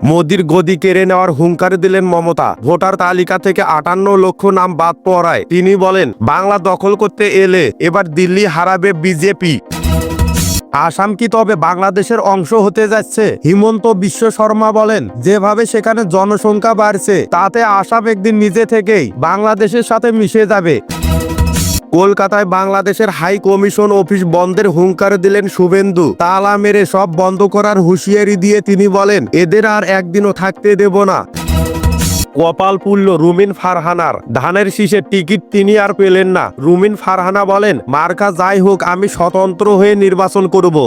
মোদির গদি কেড়ে নেওয়ার হুঙ্কার দিলেন মমতা। ভোটার তালিকা থেকে 58 লক্ষ নাম বাদ পড়ায় তিনি বলেন, বাংলা দখল করতে এলে এবার দিল্লি হারাবে বিজেপি। আসাম কি তবে বাংলাদেশের অংশ হতে যাচ্ছে? হিমন্ত বিশ্ব শর্মা বলেন, যেভাবে সেখানে জনসংখ্যা বাড়ছে তাতে আসাম একদিন নিজে থেকেই বাংলাদেশের সাথে মিশে যাবে। কলকাতায় বাংলাদেশের হাই কমিশন অফিস বন্ধের হুঙ্কার দিলেন শুভেন্দু। তালা মেরে সব বন্ধ করার হুঁশিয়ারি দিয়ে তিনি বলেন, এদের আর একদিনও থাকতে দেব না। কপাল পুড়ল রুমিন ফারহানার। ধানের শীষের টিকিট তিনি আর পেলেন না। রুমিন ফারহানা বলেন, মার্কা যাই হোক আমি স্বতন্ত্র হয়ে নির্বাচন করব।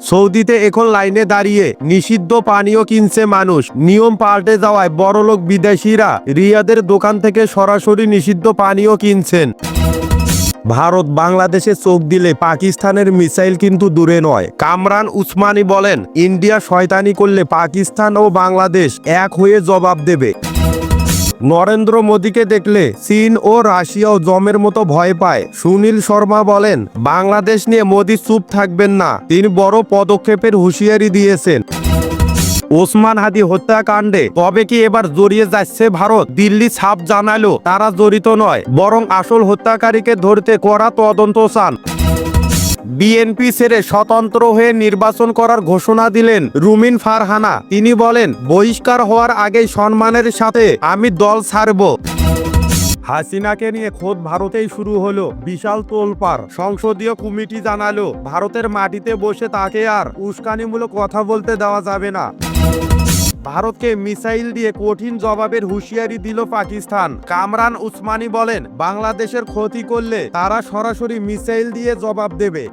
সৌদিতে এখন লাইনে দাঁড়িয়ে নিষিদ্ধ পানীয় কিনছে মানুষ। নিয়ম পাল্টে যাওয়ায় বড়লোক বিদেশিরা রিয়াদের দোকান থেকে সরাসরি নিষিদ্ধ পানীয় কিনছেন। ভারত বাংলাদেশে চোখ দিলে পাকিস্তানের মিসাইল কিন্তু দূরে নয়। কামরান উসমানী বলেন, ইন্ডিয়া শয়তানি করলে পাকিস্তান ও বাংলাদেশ এক হয়ে জবাব দেবে। নরেন্দ্র মোদীকে দেখলে চীন ও রাশিয়াও জমের মতো ভয় পায়। সুনীল শর্মা বলেন, বাংলাদেশ নিয়ে মোদী চুপ থাকবেন না, তিনি বড় পদক্ষেপের হুঁশিয়ারি দিয়েছেন। ওসমান হাদি হত্যাকাণ্ডে তবে কি এবার জড়িয়ে যাচ্ছে ভারত? দিল্লি ছাপ জানালো তারা জড়িত নয়, বরং আসল হত্যাকারীকে ধরতে কড়া তদন্ত চান। বিএনপি ছেড়ে স্বতন্ত্র হয়ে নির্বাচন করার ঘোষণা দিলেন রুমিন ফারহানা। তিনি বলেন, বহিষ্কার হওয়ার আগেই সম্মানের সাথে আমি দল ছাড়ব। হাসিনাকে নিয়ে খোদ ভারতেই শুরু হলো বিশাল তোলপাড়। সংসদীয় কমিটি জানালো, ভারতের মাটিতে বসে তাকে আর উস্কানিমূলক কথা বলতে দেওয়া যাবে না। ভারতকে মিসাইল দিয়ে কঠিন জবাবের হুঁশিয়ারি দিল পাকিস্তান। কামরান উসমানী বলেন, বাংলাদেশের ক্ষতি করলে তারা সরাসরি মিসাইল দিয়ে জবাব দেবে।